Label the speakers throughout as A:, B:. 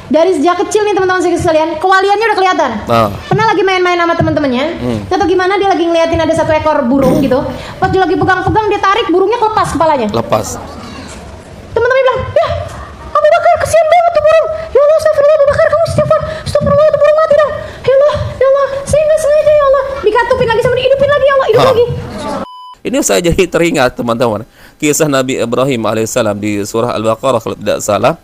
A: Dari sejak kecil nih teman-teman sekalian, kewaliannya udah kelihatan. Pernah lagi main-main sama teman-temannya, atau gimana dia lagi ngeliatin ada satu ekor burung gitu. Pas dia lagi pegang-pegang, dia tarik burungnya lepas kepalanya.
B: Lepas.
A: Teman-teman bilang, ya Abu Bakar kesian banget tuh burung. Ya Allah, astagfirullah Abu Bakar, kamu istighfar. Astagfirullah, tuh burung mati dong. Ya Allah, saya nggak sengaja ya Allah. Dikatupin lagi sama dihidupin lagi ya Allah, hidup lagi.
B: Ini saya jadi teringat teman-teman, kisah Nabi Ibrahim alaihissalam di surah Al-Baqarah kalau tidak salah.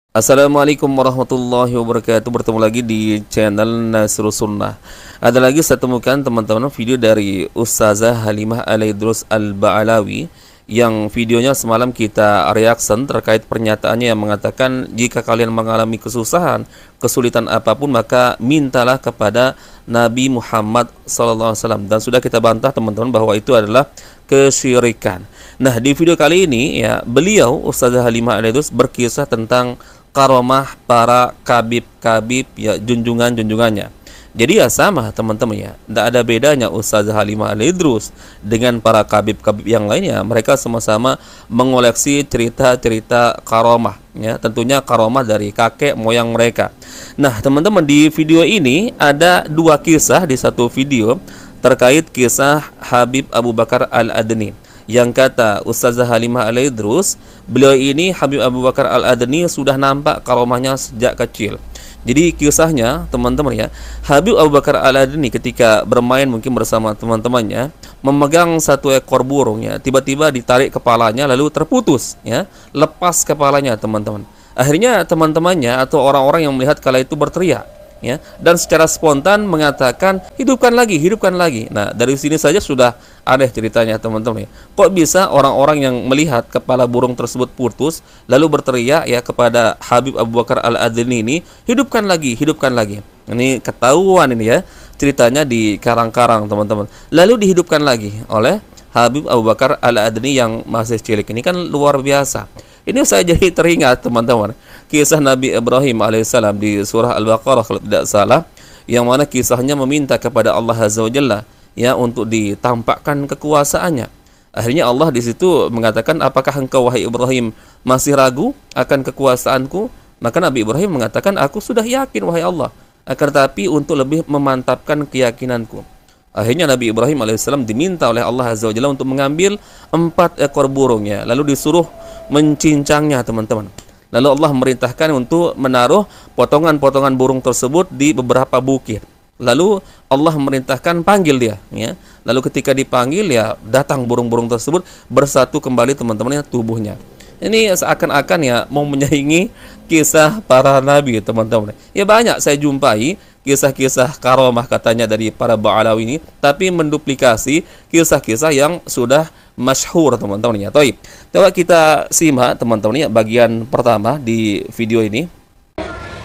B: Assalamualaikum warahmatullahi wabarakatuh. Bertemu lagi di channel Nasrus Sunnah. Ada lagi saya temukan teman-teman video dari Ustazah Halimah Al-Idrus Al-Ba'alawi, yang videonya semalam kita reaction terkait pernyataannya yang mengatakan jika kalian mengalami kesusahan, kesulitan apapun, maka mintalah kepada Nabi Muhammad SAW. Dan sudah kita bantah teman-teman bahwa itu adalah kesyirikan. Nah, di video kali ini ya, beliau Ustazah Halimah Al-Idrus berkisah tentang karomah para kabib-kabib ya, junjungan-junjungannya. Jadi ya sama teman-teman ya, tidak ada bedanya Ustazah Halimah Al-Idrus dengan para kabib-kabib yang lainnya. Mereka sama-sama mengoleksi cerita-cerita karomah ya, tentunya karomah dari kakek moyang mereka. Nah teman-teman, di video ini ada dua kisah di satu video terkait kisah Habib Abu Bakar Al-Adni. Yang kata Ustazah Halimah Al-Idrus, beliau ini Habib Abu Bakar Al-Adni sudah nampak karomahnya sejak kecil. Jadi kisahnya teman-teman ya, Habib Abu Bakar Al-Adni ketika bermain mungkin bersama teman-temannya, memegang satu ekor burung ya, tiba-tiba ditarik kepalanya lalu terputus ya, lepas kepalanya teman-teman. Akhirnya teman-temannya atau orang-orang yang melihat kala itu berteriak ya, dan secara spontan mengatakan hidupkan lagi, hidupkan lagi. Nah dari sini saja sudah aneh ceritanya teman-teman ya. Kok bisa orang-orang yang melihat kepala burung tersebut putus lalu berteriak ya kepada Habib Abu Bakar Al-Adni ini, hidupkan lagi, hidupkan lagi. Ini ketahuan ini ya, ceritanya di karang-karang teman-teman. Lalu dihidupkan lagi oleh Habib Abu Bakar Al-Adni yang masih cilik. Ini kan luar biasa. Ini saya jadi teringat teman-teman, kisah Nabi Ibrahim alaihissalam di surah Al-Baqarah kalau tidak salah, yang mana kisahnya meminta kepada Allah Azza wa Jalla ya untuk ditampakkan kekuasaannya. Akhirnya Allah di situ mengatakan, apakah engkau wahai Ibrahim masih ragu akan kekuasaanku? Maka Nabi Ibrahim mengatakan, aku sudah yakin wahai Allah, akan tetapi untuk lebih memantapkan keyakinanku. Akhirnya Nabi Ibrahim alaihissalam diminta oleh Allah Azza wa Jalla untuk mengambil 4 ekor burungnya, lalu disuruh mencincangnya teman-teman. Lalu Allah merintahkan untuk menaruh potongan-potongan burung tersebut di beberapa bukit. Lalu Allah merintahkan panggil dia ya. Lalu ketika dipanggil ya, datang burung-burung tersebut bersatu kembali teman-temannya tubuhnya. Ini seakan-akan ya mau menyaingi kisah para nabi teman-teman. Ya banyak saya jumpai kisah-kisah karomah katanya dari para Ba'alawi ini, tapi menduplikasi kisah-kisah yang sudah masyhur teman-teman ya. Toib. Coba kita simak teman-teman ya bagian pertama di video ini.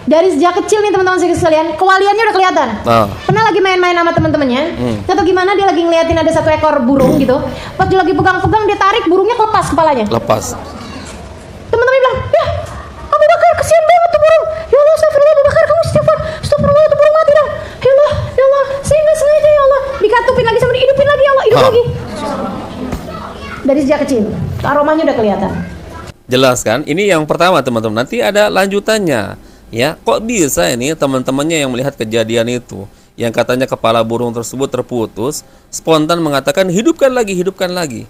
A: Dari sejak kecil nih teman-teman sekalian, kewaliannya udah kelihatan. Pernah lagi main-main sama teman-temannya, atau gimana dia lagi ngeliatin ada satu ekor burung gitu. Pas dia lagi pegang-pegang, dia tarik burungnya lepas kepalanya.
B: Lepas.
A: Teman-teman bilang, ya Abu Bakar kesian banget tuh burung. Ya Allah, astagfirullah Abu Bakar, kamu istighfar. Astagfirullah, tuh burung mati dong. Ya Allah, saya nggak sengaja ya Allah. Dikatupin lagi sama dihidupin lagi ya Allah, hidup lagi. Dari sejak kecil, aromanya udah kelihatan.
B: Jelas kan? Ini yang pertama teman-teman. Nanti ada lanjutannya. Ya, kok bisa ini teman-temannya yang melihat kejadian itu, yang katanya kepala burung tersebut terputus, spontan mengatakan hidupkan lagi, hidupkan lagi.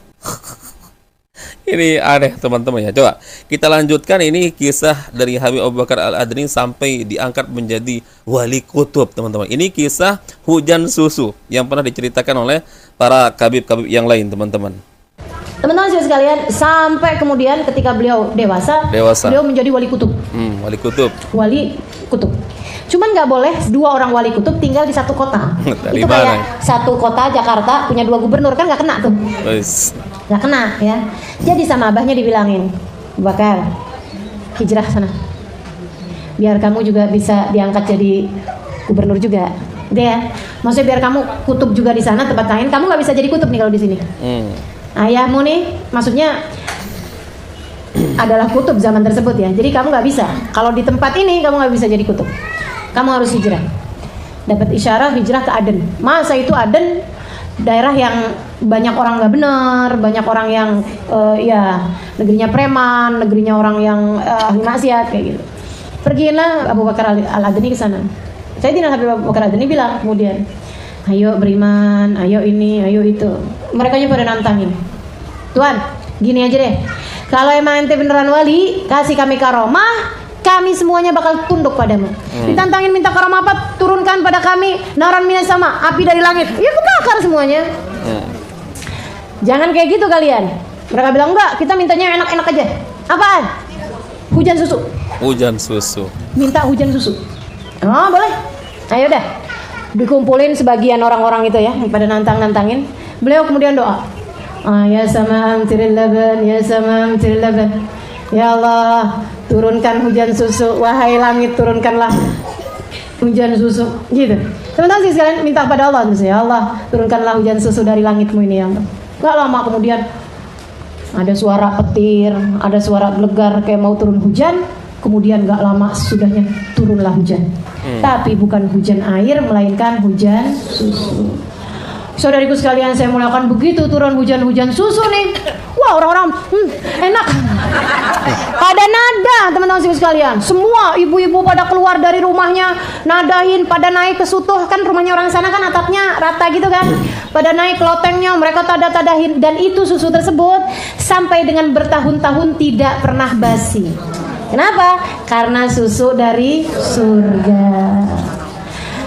B: Ini aneh teman-teman ya. Coba kita lanjutkan ini kisah dari Habib Abu Bakar Al-Adni sampai diangkat menjadi wali kutub teman-teman. Ini kisah hujan susu yang pernah diceritakan oleh para kabib-kabib yang lain teman-teman.
A: Teman-teman sekalian, sampai kemudian ketika beliau dewasa, beliau menjadi wali kutub.
B: Wali kutub.
A: Wali kutub. Cuman nggak boleh 2 orang wali kutub tinggal di satu kota. Itu kayak satu kota Jakarta punya 2 gubernur, kan nggak kena tuh. Nggak kena ya. Jadi sama abahnya dibilangin, Bakar, hijrah sana. Biar kamu juga bisa diangkat jadi gubernur juga. Gitu ya. Maksudnya biar kamu kutub juga di sana tempat lain, kamu nggak bisa jadi kutub nih kalau di sini. Ayahmu nih, maksudnya adalah kutub zaman tersebut ya. Jadi kamu nggak bisa. Kalau di tempat ini kamu nggak bisa jadi kutub. Kamu harus hijrah. Dapat isyarah hijrah ke Aden. Masa itu Aden daerah yang banyak orang nggak benar, banyak orang yang ya negerinya preman, negerinya orang yang ahli maksiat kayak gitu. Pergilah Abu Bakar Al-Adni ke sana. Sayyidina Habib Abu Bakar Al-Adni bilang kemudian, ayo beriman, ayo ini, ayo itu. Mereka pada nantangin. Tuan, gini aja deh. Kalau emang ente beneran wali, kasih kami karomah, kami semuanya bakal tunduk padamu. Ditantangin minta karomah apa? Turunkan pada kami naran minas sama, api dari langit. Ya kebakar semuanya. Jangan kayak gitu kalian. Mereka bilang enggak, kita mintanya enak-enak aja. Apaan? Hujan susu.
B: Hujan susu.
A: Minta hujan susu. Oh boleh. Ayo dah. Dikumpulin sebagian orang-orang itu ya, pada nantangin. Beliau kemudian doa. Ya sama amtiril laban, ya sama amtiril laban. Ya Allah, turunkan hujan susu. Wahai langit, turunkanlah hujan susu. Gitu. Teman-teman sih sekalian minta pada Allah. Ya Allah, turunkanlah hujan susu dari langitmu ini ya Allah. Gak lama kemudian ada suara petir, ada suara gelegar kayak mau turun hujan. Kemudian gak lama sesudahnya turunlah hujan. Tapi bukan hujan air, melainkan hujan susu. Saudariku sekalian, saya mulakan begitu turun hujan-hujan susu nih. Wah, orang-orang enak. Pada nada, teman-teman sekalian. Semua ibu-ibu pada keluar dari rumahnya, nadahin, pada naik ke sutuh. Kan rumahnya orang sana kan atapnya rata gitu kan. Pada naik ke lotengnya, mereka tadah-tadahin. Dan itu susu tersebut sampai dengan bertahun-tahun tidak pernah basi. Kenapa? Karena susu dari surga.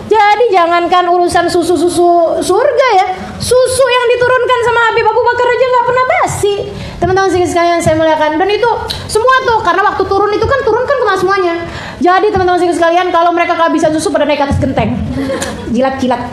A: Jadi jangankan urusan susu-susu surga ya, susu yang diturunkan sama Habib Abu Bakar aja nggak pernah basi. Teman-teman sekalian saya muliakan. Dan itu semua tuh karena waktu turun itu kan kena semuanya. Jadi teman-teman sekalian, kalau mereka kehabisan susu pada naik ke atas genteng, jilat-jilat.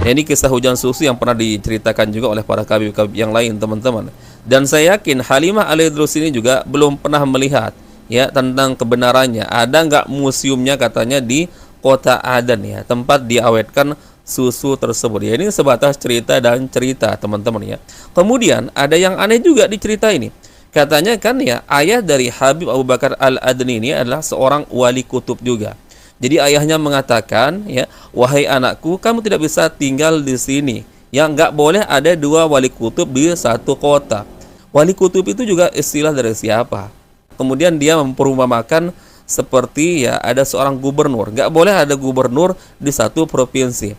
B: Ini kisah hujan susu yang pernah diceritakan juga oleh para kabib-kabib yang lain, teman-teman. Dan saya yakin Halimah Al-Idrus ini juga belum pernah melihat ya tentang kebenarannya. Ada nggak museumnya katanya di Kota Aden ya, tempat diawetkan susu tersebut. Ya, ini sebatas cerita dan cerita, teman-teman ya. Kemudian ada yang aneh juga di cerita ini. Katanya kan ya, ayah dari Habib Abu Bakar Al-Adni ini adalah seorang wali kutub juga. Jadi ayahnya mengatakan ya, wahai anakku, kamu tidak bisa tinggal di sini. Ya, nggak boleh ada dua wali kutub di satu kota. Wali kutub itu juga istilah dari siapa? Kemudian dia memperumpamakan seperti ya ada seorang gubernur. Nggak boleh ada gubernur di satu provinsi.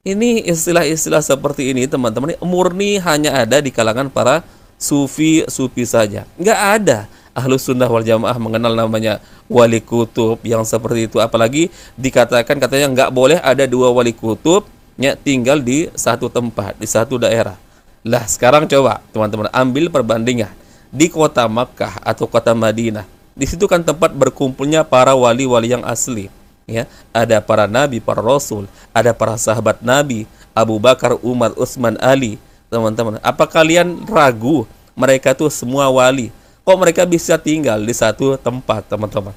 B: Ini istilah-istilah seperti ini, teman-teman, murni hanya ada di kalangan para sufi saja. Nggak ada Ahlus Sunnah wal Jamaah mengenal namanya wali kutub yang seperti itu. Apalagi dikatakan katanya nggak boleh ada dua wali kutub ya, tinggal di satu tempat, di satu daerah. Lah sekarang coba teman-teman ambil perbandingan di kota Makkah atau kota Madinah. Di situ kan tempat berkumpulnya para wali-wali yang asli. Ya, ada para nabi, para rasul, ada para sahabat nabi, Abu Bakar, Umar, Utsman, Ali. Teman-teman, apa kalian ragu mereka tuh semua wali? Kok mereka bisa tinggal di satu tempat, teman-teman?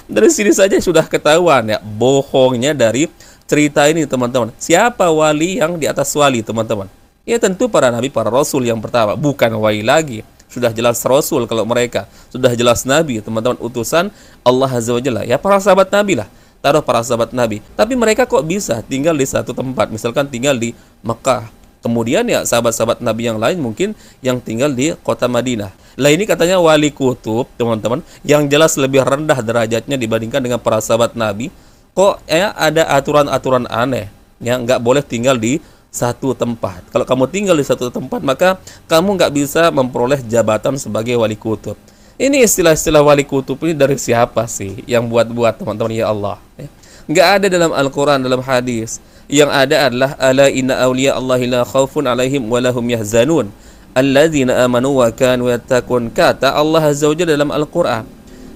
B: Dari sini saja sudah ketahuan ya bohongnya dari cerita ini, teman-teman. Siapa wali yang di atas wali, teman-teman? Ya tentu para nabi, para rasul yang pertama, bukan wali lagi. Sudah jelas rasul kalau mereka, sudah jelas nabi, teman-teman, utusan Allah Azza wa Jalla. Ya para sahabat nabi lah, taruh para sahabat nabi. Tapi mereka kok bisa tinggal di satu tempat, misalkan tinggal di Mekah. Kemudian ya sahabat-sahabat nabi yang lain mungkin yang tinggal di kota Madinah. Lah ini katanya wali kutub, teman-teman, yang jelas lebih rendah derajatnya dibandingkan dengan para sahabat nabi. Kok ya ada aturan-aturan aneh yang nggak boleh tinggal di satu tempat. Kalau kamu tinggal di satu tempat, maka kamu nggak bisa memperoleh jabatan sebagai wali kutub. Ini istilah-istilah wali kutub ini dari siapa sih yang buat-buat, teman-teman, ya Allah? Nggak ada dalam Al-Quran, dalam hadis. Yang ada adalah ala inna awliya Allahi la khawfun alaihim walahum yahzanun alladzina amanu wa kanu yattaqun, kata Allah Azza wa Jalla dalam Al-Quran.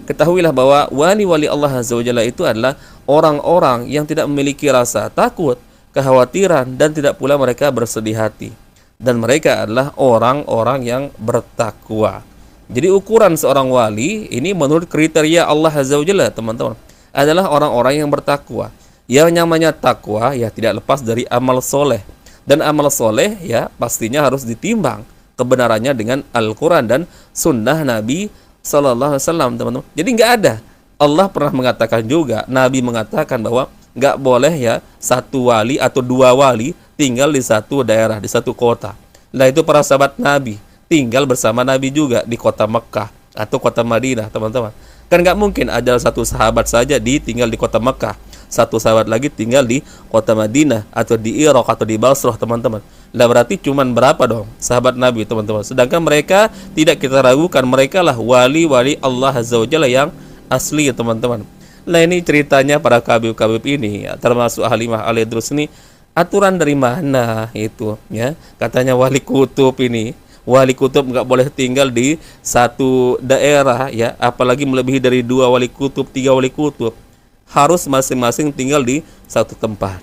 B: Ketahuilah bahwa wali-wali Allah Azza wa Jalla itu adalah orang-orang yang tidak memiliki rasa takut, kekhawatiran, dan tidak pula mereka bersedih hati. Dan mereka adalah orang-orang yang bertakwa. Jadi ukuran seorang wali ini menurut kriteria Allah Azza wa Jalla, teman-teman, adalah orang-orang yang bertakwa. Yang namanya takwa ya tidak lepas dari amal soleh. Dan amal soleh ya pastinya harus ditimbang kebenarannya dengan Al-Quran dan sunnah Nabi Sallallahu Alaihi Wasallam, teman-teman. Jadi nggak ada. Allah pernah mengatakan juga, Nabi mengatakan bahwa nggak boleh ya satu wali atau dua wali tinggal di satu daerah, di satu kota. Nah itu para sahabat Nabi tinggal bersama Nabi juga di kota Mekah. atau kota Madinah, teman-teman. Kan nggak mungkin ada satu sahabat saja tinggal di kota Mekah, satu sahabat lagi tinggal di kota Madinah atau di Irak atau di Basrah, teman-teman. Lah berarti cuman berapa dong sahabat Nabi, teman-teman? Sedangkan mereka tidak kita ragukan, mereka lah wali-wali Allah Azza wa Jalla yang asli, teman-teman. Lah ini ceritanya para kabib-kabib ini, ya, termasuk Halimah Al-Idrus ini, aturan dari mana itu, ya? Katanya wali kutub ini, wali kutub nggak boleh tinggal di satu daerah, ya, apalagi melebihi dari 2 wali kutub, 3 wali kutub, harus masing-masing tinggal di satu tempat.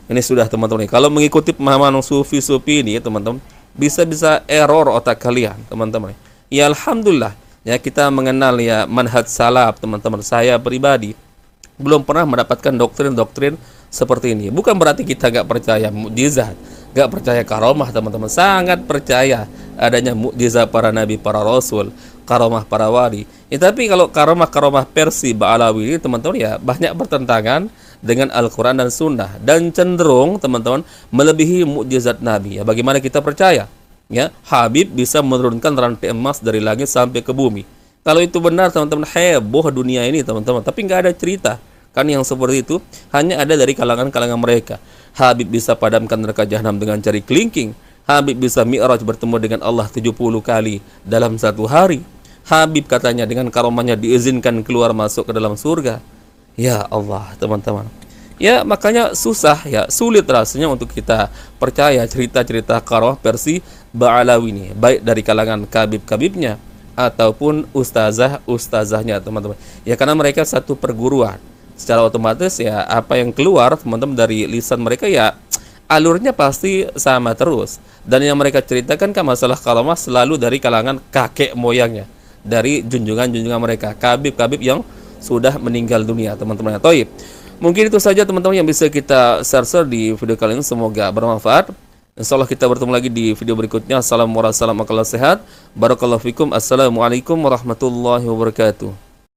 B: Ini sudah, teman-teman. Kalau mengikuti pemahaman sufi-sufi ini, teman-teman, bisa-bisa error otak kalian, teman-teman. Ya alhamdulillah, ya kita mengenal ya manhaj salaf, teman-teman. Saya pribadi belum pernah mendapatkan doktrin-doktrin seperti ini. Bukan berarti kita nggak percaya mukjizat, nggak percaya karomah, teman-teman. Sangat percaya adanya mukjizat para nabi, para rasul, karomah para wali. Ya, tapi kalau karomah versi Ba'alawi ini, teman-teman, ya banyak bertentangan dengan Al-Quran dan Sunnah, dan cenderung, teman-teman, melebihi mukjizat Nabi. Ya, bagaimana kita percaya? Ya, Habib bisa menurunkan rantai emas dari langit sampai ke bumi. Kalau itu benar, teman-teman, heboh dunia ini, teman-teman. Tapi nggak ada cerita kan yang seperti itu, hanya ada dari kalangan-kalangan mereka. Habib bisa padamkan neraka jahanam dengan jari kelingking. Habib bisa mi'raj bertemu dengan Allah 70 kali dalam satu hari. Habib katanya dengan karomahnya diizinkan keluar masuk ke dalam surga. Ya Allah, teman-teman. Ya makanya susah, ya sulit rasanya untuk kita percaya cerita-cerita karomah versi Ba'alawi ini, baik dari kalangan kabib-kabibnya ataupun ustazah-ustazahnya, teman-teman. Ya karena mereka satu perguruan. Secara otomatis ya apa yang keluar, teman-teman, dari lisan mereka ya alurnya pasti sama terus. Dan yang mereka ceritakan kan masalah karomah selalu dari kalangan kakek moyangnya, dari junjungan-junjungan mereka, kabib-kabib yang sudah meninggal dunia, teman-teman. Toib. Mungkin itu saja, teman-teman, yang bisa kita share di video kali ini. Semoga bermanfaat. Insyaallah kita bertemu lagi di video berikutnya. Assalamualaikum warahmatullahi wabarakatuh. Barakallahu fikum. Assalamualaikum warahmatullahi wabarakatuh.